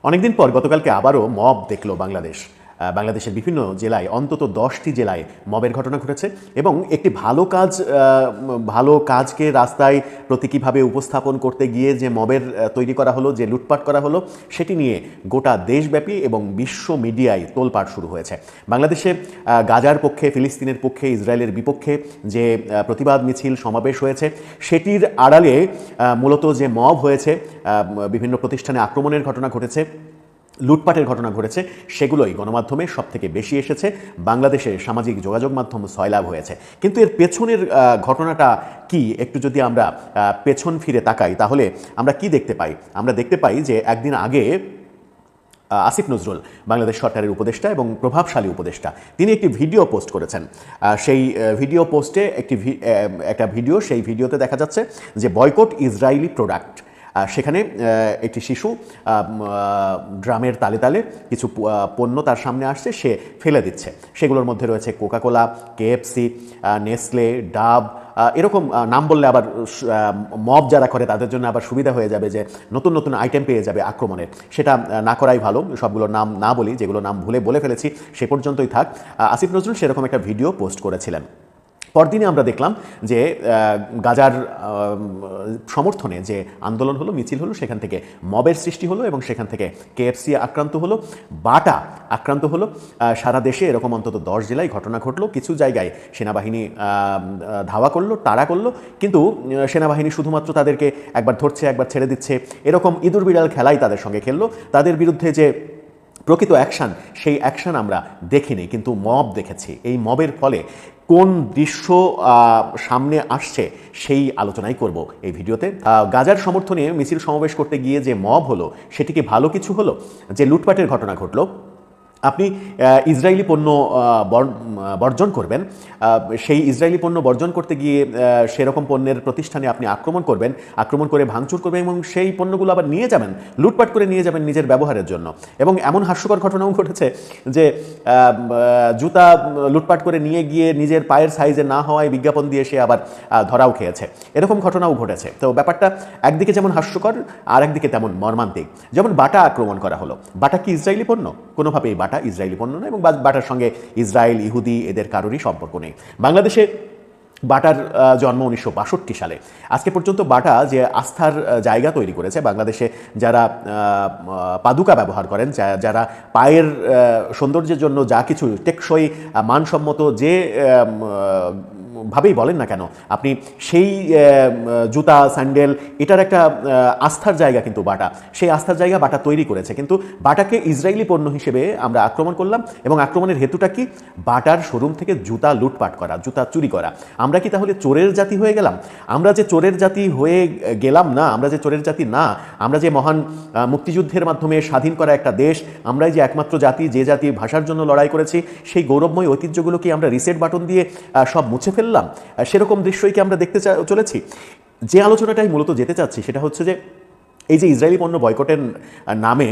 অনেকদিন পর গতকালকে আবারও মব দেখল বাংলাদেশ। বাংলাদেশের বিভিন্ন জেলায় অন্তত 10টি জেলায় মবের ঘটনা ঘটেছে এবং একটি ভালো কাজকে রাস্তায় প্রতীকীভাবে উপস্থাপন করতে গিয়ে যে মবের তৈরি করা হলো, যে লুটপাট করা হলো, সেটি নিয়ে গোটা দেশব্যাপী এবং বিশ্ব মিডিয়ায় তোলপাড় শুরু হয়েছে। বাংলাদেশে গাজার পক্ষে, ফিলিস্তিনের পক্ষে, ইসরায়েলের বিপক্ষে যে প্রতিবাদ মিছিল সমাবেশ হয়েছে, সেটির আড়ালে মূলত যে মব হয়েছে, বিভিন্ন প্রতিষ্ঠানে আক্রমণের ঘটনা ঘটেছে, লুটপাটের ঘটনা ঘটেছে, সেগুলোই গণমাধ্যমে সবথেকে বেশি এসেছে। বাংলাদেশের সামাজিক যোগাযোগ মাধ্যম সয়লাব হয়েছে। কিন্তু এর পেছনের ঘটনাটা কি, একটু যদি আমরা পেছন ফিরে তাকাই তাহলে আমরা কি দেখতে পাই? আমরা দেখতে পাই যে একদিন আগে আসিফ নজরুল, বাংলাদেশ সরকারের উপদেষ্টা এবং প্রভাবশালী উপদেষ্টা, তিনি একটি ভিডিও পোস্ট করেছেন। সেই ভিডিও পোস্টে একটা ভিডিও, সেই ভিডিওতে দেখা যাচ্ছে যে বয়কট ইসরায়েলি প্রোডাক্ট। সেখানে একটি শিশু ড্রামের তালে তালে কিছু পণ্য তার সামনে আসছে, সে ফেলে দিচ্ছে। সেগুলোর মধ্যে রয়েছে কোকাকোলা, কেএফসি, নেসলে, ডাব। এরকম নাম বললে আবার মব যারা করে তাদের জন্য আবার সুবিধা হয়ে যাবে যে নতুন নতুন আইটেম পেয়ে যাবে আক্রমণের। সেটা না করাই ভালো, সবগুলোর নাম না বলি, যেগুলো নাম বলে ফেলেছি সে পর্যন্তই থাক। আসিফ নজরুল সেরকম একটা ভিডিও পোস্ট করেছিলেন। পরদিনে আমরা দেখলাম যে গাজার সমর্থনে যে আন্দোলন হলো, মিছিল হলো, সেখান থেকে মবের সৃষ্টি হলো এবং সেখান থেকে কেএফসি আক্রান্ত হলো, বাটা আক্রান্ত হলো। সারা দেশে এরকম অন্তত 10 জেলায় ঘটনা ঘটলো। কিছু জায়গায় সেনাবাহিনী ধাওয়া করলো, তাড়া করলো, কিন্তু সেনাবাহিনী শুধুমাত্র তাদেরকে একবার ধরছে, একবার ছেড়ে দিচ্ছে, এরকম ইঁদুর বিড়াল খেলাই তাদের সঙ্গে খেললো। তাদের বিরুদ্ধে যে প্রকৃত অ্যাকশান, সেই অ্যাকশান আমরা দেখিনি, কিন্তু মব দেখেছি। এই মবের ফলে কোন দৃশ্য সামনে আসছে সেই আলোচনাই করব এই ভিডিওতে। গাজার সমর্থনে মিছিল সমাবেশ করতে গিয়ে যে মব হলো, সেটি কি ভালো কিছু হলো? যে লুটপাটের ঘটনা ঘটলো, আপনি ইসরায়েলি পণ্য বর্জন করবেন, সেই ইসরায়েলি পণ্য বর্জন করতে গিয়ে সেরকম পণ্যের প্রতিষ্ঠানে আপনি আক্রমণ করে ভাঙচুর করবেন এবং সেই পণ্যগুলো আবার নিয়ে যাবেন, লুটপাট করে নিয়ে যাবেন নিজের ব্যবহারের জন্য। এবং এমন হাস্যকর ঘটনাও ঘটেছে যে জুতা লুটপাট করে নিয়ে গিয়ে নিজের পায়ের সাইজে না হওয়ায় বিজ্ঞাপন দিয়ে সে আবার ধরাও খেয়েছে। এরকম ঘটনাও ঘটেছে। তো ব্যাপারটা একদিকে যেমন হাস্যকর, আর একদিকে তেমন মর্মান্তিক। যেমন বাটা আক্রমণ করা হলো। বাটা কি ইসরায়েলি পণ্য? কোনোভাবেই বাটা ইসরায়েলি পণ্য নয় এবং বাটার সঙ্গে ইসরায়েল, ইহুদি এদের কারোরই সম্পর্ক নেই। বাংলাদেশে বাটার জন্ম 1962 সালে। আজকে পর্যন্ত বাটা যে আস্থার জায়গা তৈরি করেছে, বাংলাদেশে যারা পাদুকা ব্যবহার করেন, যারা পায়ের সৌন্দর্যের জন্য যা কিছু টেকসই মানসম্মত যে ভাবেই বলেন না কেন আপনি, সেই জুতা, স্যান্ডেল, এটার একটা আস্থার জায়গা কিন্তু বাটা, সেই আস্থার জায়গা বাটা তৈরি করেছে। কিন্তু বাটাকে ইসরায়েলি পণ্য হিসেবে আমরা আক্রমণ করলাম এবং আক্রমণের হেতুটা কি? বাটার শোরুম থেকে জুতা লুটপাট করা, জুতা চুরি করা। আমরা কি তাহলে চোরের জাতি হয়ে গেলাম? আমরা যে চোরের জাতি হয়ে গেলাম না, আমরা যে চোরের জাতি না, আমরা যে মহান মুক্তিযুদ্ধের মাধ্যমে স্বাধীন করা একটা দেশ, আমরাই যে একমাত্র জাতি যে জাতি ভাষার জন্য লড়াই করেছি, সেই গৌরবময় ঐতিহ্যগুলো কি আমরা রিসেট বাটন দিয়ে সব মুছে ফেললাম? সেরকম দৃশ্যই কি আমরা দেখতে চলেছি? যে আলোচনাটাই মূলত যেতে চাচ্ছি সেটা হচ্ছে যে এই যে ইসরায়েলি পণ্য বয়কটের নামে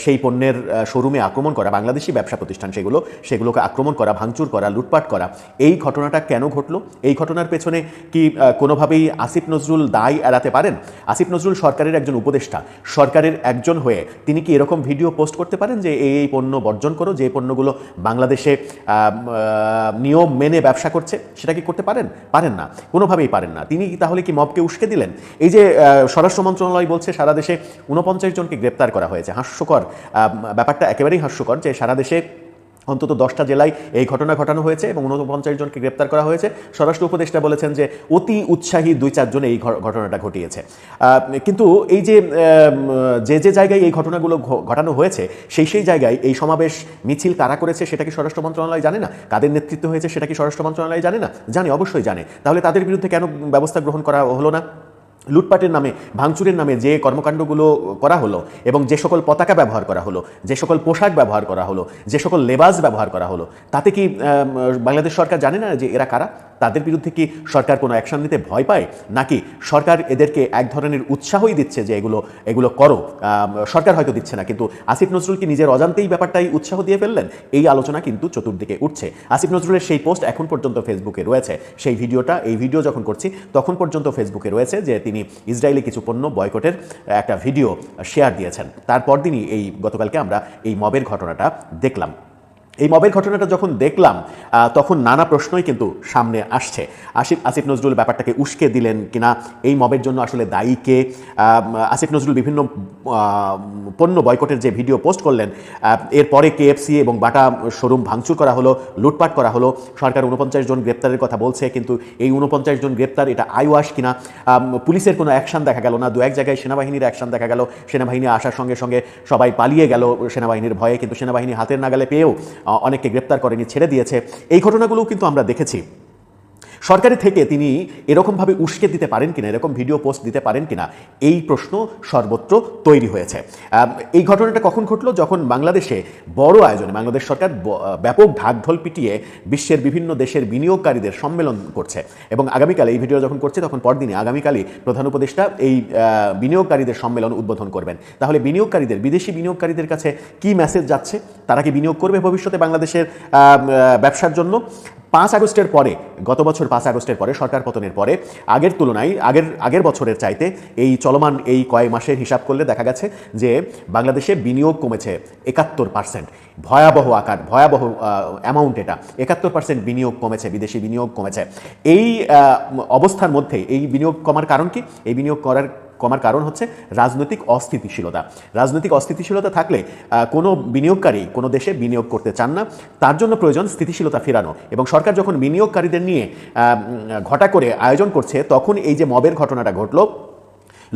সেই পণ্যের শোরুমে আক্রমণ করা, বাংলাদেশি ব্যবসা প্রতিষ্ঠান সেগুলোকে আক্রমণ করা, ভাঙচুর করা, লুটপাট করা, এই ঘটনাটা কেন ঘটলো? এই ঘটনার পেছনে কি কোনোভাবেই আসিফ নজরুল দায় এড়াতে পারেন? আসিফ নজরুল সরকারের একজন উপদেষ্টা, সরকারের একজন হয়ে তিনি কি এরকম ভিডিও পোস্ট করতে পারেন যে এই পণ্য বর্জন করো, যে পণ্যগুলো বাংলাদেশে নিয়ম মেনে ব্যবসা করছে, সেটা কি করতে পারেন? পারেন না, কোনোভাবেই পারেন না। তিনি তাহলে কি মবকে উস্কে দিলেন? এই যে স্বরাষ্ট্র মন্ত্রণালয় বলছে সারা দেশে 49 জনকে গ্রেপ্তার করা হয়েছে। হাস্যকর ব্যাপারটা, একেবারেই হাস্যকর যে সারা দেশে অন্তত 10টা জেলায় এই ঘটনা ঘটানো হয়েছে এবং 49 জনকে গ্রেপ্তার করা হয়েছে। স্বরাষ্ট্র উপদেষ্টা বলেছেন যে অতি উৎসাহী 2-4 জন এই ঘটনাটা ঘটিয়েছে। কিন্তু এই যে জায়গায় এই ঘটনাগুলো ঘটানো হয়েছে, সেই জায়গায় এই সমাবেশ মিছিল কারা করেছে সেটা কি স্বরাষ্ট্র মন্ত্রণালয় জানে না? কাদের নেতৃত্ব হয়েছে সেটা কি স্বরাষ্ট্র মন্ত্রণালয় জানে না? জানে, অবশ্যই জানে। তাহলে তাদের বিরুদ্ধে কেন ব্যবস্থা গ্রহণ করা হলো না? লুটপাটের নামে, ভাঙচুরের নামে যে কর্মকাণ্ডগুলো করা হলো এবং যে সকল পতাকা ব্যবহার করা হলো, যে সকল পোশাক ব্যবহার করা হলো, যে সকল লেবাস ব্যবহার করা হলো, তাতে কি বাংলাদেশ সরকার জানে না যে এরা কারা? তাদের বিরুদ্ধে কি সরকার কোনো অ্যাকশন নিতে ভয় পায়, নাকি সরকার এদেরকে এক ধরনের উৎসাহই দিচ্ছে যে এগুলো করো? সরকার হয়তো দিচ্ছে না, কিন্তু আসিফ নজরুল কি নিজের অজান্তেই ব্যাপারটাই উৎসাহ দিয়ে ফেললেন? এই আলোচনা কিন্তু চতুর্দিকে উঠছে। আসিফ নজরুলের সেই পোস্ট এখন পর্যন্ত ফেসবুকে রয়েছে, সেই এই ভিডিও যখন করছি তখন পর্যন্ত ফেসবুকে রয়েছে যে তিনি ইসরায়েলি কিছু পণ্য বয়কটের একটা ভিডিও শেয়ার দিয়েছেন। তারপর দিনই গতকালকে আমরা এই মবের ঘটনাটা দেখলাম। এই মবের ঘটনাটা যখন দেখলাম তখন নানা প্রশ্নই কিন্তু সামনে আসছে। আসিফ নজরুল ব্যাপারটাকে উস্কে দিলেন কিনা, এই মবের জন্য আসলে দায়ী কে? আসিফ নজরুল বিভিন্ন পণ্য বয়কটের যে ভিডিও পোস্ট করলেন, এরপরে কেএফসি এবং বাটা শোরুম ভাঙচুর করা হলো, লুটপাট করা হলো, সরকার 49 জন গ্রেপ্তারের কথা বলছে, কিন্তু এই 49 জন গ্রেপ্তার এটা আইওয়াশ কিনা? পুলিশের কোনো অ্যাকশন দেখা গেল না, দু এক জায়গায় সেনাবাহিনীর অ্যাকশন দেখা গেল, সেনাবাহিনী আসার সঙ্গে সঙ্গে সবাই পালিয়ে গেল সেনাবাহিনীর ভয়ে, কিন্তু সেনাবাহিনী হাতের নাগালে পেয়েও অনেককে গ্রেপ্তার করেনি, ছেড়ে দিয়েছে। এই ঘটনাগুলোও কিন্তু আমরা দেখেছি। সরকারি থেকে তিনি এরকমভাবে উস্কে দিতে পারেন কিনা, এরকম ভিডিও পোস্ট দিতে পারেন কিনা, এই প্রশ্ন সর্বত্র তৈরি হয়েছে। এই ঘটনাটা কখন ঘটলো? যখন বাংলাদেশে বড় আয়োজনে বাংলাদেশ সরকার ব্যাপক ঢাকঢোল পিটিয়ে বিশ্বের বিভিন্ন দেশের বিনিয়োগকারীদের সম্মেলন করছে, এবং আগামীকাল এই ভিডিও যখন করছে তখন পরদিনই আগামীকালই প্রধান উপদেষ্টা এই বিনিয়োগকারীদের সম্মেলন উদ্বোধন করবেন। তাহলে বিদেশি বিনিয়োগকারীদের কাছে কি মেসেজ যাচ্ছে? তারা কি বিনিয়োগ করবে ভবিষ্যতে বাংলাদেশের ব্যবসার জন্য? 5 আগস্টের পরে, গত বছর 5 আগস্টের পরে, সরকার পতনের পরে আগের তুলনায় আগের বছরের চাইতে এই চলমান এই কয়েক মাসের হিসাব করলে দেখা গেছে যে বাংলাদেশে বিনিয়োগ কমেছে 71%। ভয়াবহ অ্যামাউন্ট এটা। 71% বিনিয়োগ কমেছে, বিদেশি বিনিয়োগ কমেছে। এই অবস্থার মধ্যে এই বিনিয়োগ কমার কারণ কি? এই বিনিয়োগ কমার কারণ হচ্ছে রাজনৈতিক অস্থিতিশীলতা। রাজনৈতিক অস্থিতিশীলতা থাকলে কোনো বিনিয়োগকারী কোনো দেশে বিনিয়োগ করতে চান না, তার জন্য প্রয়োজন স্থিতিশীলতা ফেরানো। এবং সরকার যখন বিনিয়োগকারীদের নিয়ে ঘটা করে আয়োজন করছে, তখন এই যে মবের ঘটনাটা ঘটলো,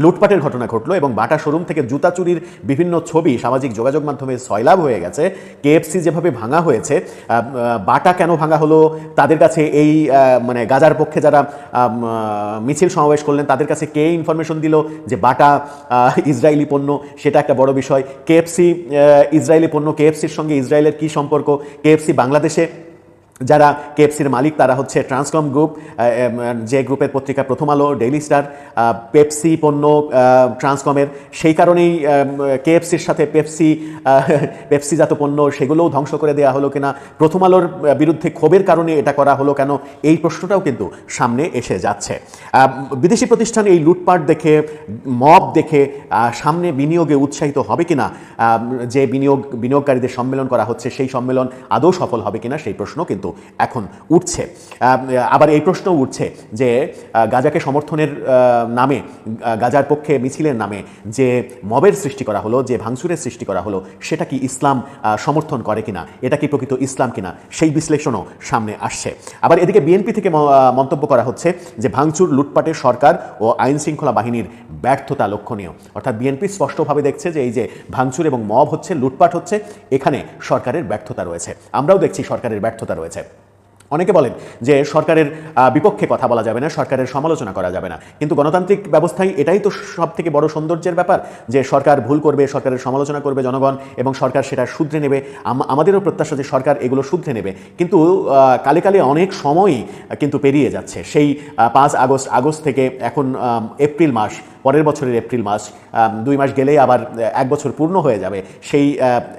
লুটপাটের ঘটনা ঘটলো, এবং বাটা শোরুম থেকে জুতা চুরির বিভিন্ন ছবি সামাজিক যোগাযোগ মাধ্যমে সয়লাভ হয়ে গেছে। কেএফসি যেভাবে ভাঙা হয়েছে, বাটা কেন ভাঙা হলো, তাদের কাছে এই মানে গাজার পক্ষে যারা মিছিল সমাবেশ করলেন তাদের কাছে কে ইনফরমেশন দিল যে বাটা ইসরায়েলি পণ্য, সেটা একটা বড় বিষয়। কেএফসি ইসরায়েলি পণ্য, কেএফসির সঙ্গে ইসরায়েলের কী সম্পর্ক? কেএফসি বাংলাদেশে যারা কেএফসির মালিক তারা হচ্ছে ট্রান্সকম গ্রুপ, যে গ্রুপের পত্রিকা প্রথম আলো, ডেইলি স্টার। পেপসি পণ্য ট্রান্সকমের, সেই কারণেই কেএফসির সাথে পেপসিজাত পণ্য সেগুলোও ধ্বংস করে দেওয়া হলো কিনা? প্রথম আলোর বিরুদ্ধে ক্ষোভের কারণে এটা করা হলো কেন? এই প্রশ্নটাও কিন্তু সামনে এসে যাচ্ছে। বিদেশি প্রতিষ্ঠান এই লুটপাট দেখে, মব দেখে সামনে বিনিয়োগে উৎসাহিত হবে কিনা? যে বিনিয়োগকারীদের সম্মেলন করা হচ্ছে, সেই সম্মেলন আদৌ সফল হবে কিনা, সেই প্রশ্ন কিন্তু এখন উঠছে। আবার এই প্রশ্ন উঠছে যে গাজাকে সমর্থনের নামে, গাজার পক্ষে মিছিলের নামে যে মবের সৃষ্টি করা হলো, যে ভাঙচুরের সৃষ্টি করা হলো, সেটা কি ইসলাম সমর্থন করে কিনা, এটা কি প্রকৃত ইসলাম কিনা, সেই বিশ্লেষণও সামনে আসছে। আবার এদিকে বিএনপি থেকে মন্তব্য করা হচ্ছে যে ভাঙচুর লুটপাটে সরকার ও আইন শৃঙ্খলা বাহিনীর ব্যর্থতা লক্ষণীয়। অর্থাৎ বিএনপি স্পষ্টভাবে দেখছে যে এই যে ভাঙচুর এবং মব হচ্ছে, লুটপাট হচ্ছে, এখানে সরকারের ব্যর্থতা রয়েছে। আমরাও দেখছি সরকারের ব্যর্থতা রয়েছে। অনেকে বলেন যে সরকারের বিপক্ষে কথা বলা যাবে না, সরকারের সমালোচনা করা যাবে না, কিন্তু গণতান্ত্রিক ব্যবস্থায় এটাই তো সব থেকে বড় সৌন্দর্যের ব্যাপার যে সরকার ভুল করবে, সরকারের সমালোচনা করবে জনগণ, এবং সরকার সেটা শুধরে নেবে। আমাদেরও প্রত্যাশা যে সরকার এগুলো শুধরে নেবে, কিন্তু কালে কালে অনেক সময়ই কিন্তু পেরিয়ে যাচ্ছে। সেই 5 আগস্ট থেকে এখন এপ্রিল মাস, পরের বছরের এপ্রিল মাস, 2 মাস গেলেই আবার 1 বছর পূর্ণ হয়ে যাবে। সেই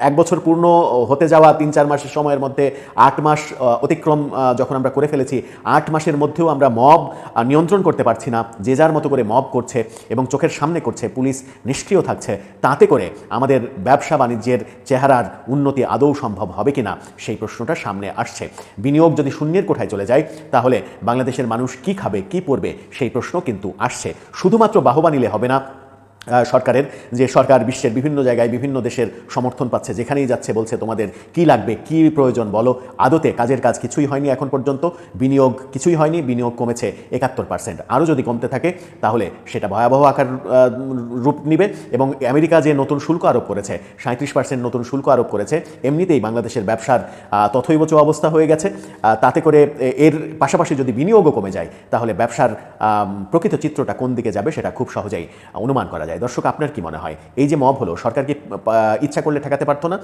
1 বছর পূর্ণ হতে যাওয়া 3-4 মাসের সময়ের মধ্যে 8 মাস অতিক্রম যখন আমরা করে ফেলেছি, 8 মাসের মধ্যেও আমরা মব নিয়ন্ত্রণ করতে পারছি না। যে যার মতো করে মব করছে এবং চোখের সামনে করছে, পুলিশ নিষ্ক্রিয় থাকছে। তাতে করে আমাদের ব্যবসা বাণিজ্যের চেহারার উন্নতি আদৌ সম্ভব হবে কিনা, সেই প্রশ্নটা সামনে আসছে। বিনিয়োগ যদি শূন্যের কোঠায় চলে যায়, তাহলে বাংলাদেশের মানুষ কি খাবে, কি পরবে, সেই প্রশ্ন কিন্তু আসছে। শুধুমাত্র বাহবা নিলে হবে না সরকারের, যে সরকার বিশ্বের বিভিন্ন জায়গায় বিভিন্ন দেশের সমর্থন পাচ্ছে, যেখানেই যাচ্ছে বলছে তোমাদের কি লাগবে, কি প্রয়োজন বলো। আদতে কাজের কাজ কিছুই হয়নি এখন পর্যন্ত, বিনিয়োগ কিছুই হয়নি, বিনিয়োগ কমেছে 71%। আরও যদি কমতে থাকে তাহলে সেটা ভয়াবহ আকার রূপ নিবে। এবং আমেরিকা যে নতুন শুল্ক আরোপ করেছে, 37% নতুন শুল্ক আরোপ করেছে, এমনিতেই বাংলাদেশের ব্যবসার তথৈবচ অবস্থা হয়ে গেছে। তাতে করে এর পাশাপাশি যদি বিনিয়োগও কমে যায়, তাহলে ব্যবসার প্রকৃত চিত্রটা কোন দিকে যাবে সেটা খুব সহজেই অনুমান করা যায়। দেয়। দর্শক, আপনার কি মনে হয় এই যে মব হলো, সরকার কি ইচ্ছা করলে ঠেকাতে পারতো না,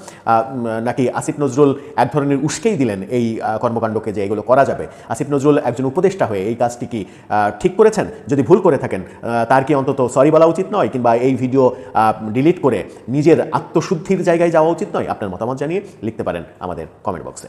নাকি আসিফ নজরুল এক ধরনের উস্কেই দিলেন এই কর্মকাণ্ডকে যে এগুলো করা যাবে? আসিফ নজরুল একজন উপদেষ্টা হয়ে এই কাজটি কি ঠিক করেছেন? যদি ভুল করে থাকেন তার কি অন্তত সরি বলা উচিত নয়, কিংবা এই ভিডিও ডিলিট করে নিজের আত্মশুদ্ধির জায়গায় যাওয়া উচিত নয়? আপনার মতামত জানিয়ে লিখতে পারেন আমাদের কমেন্ট বক্সে।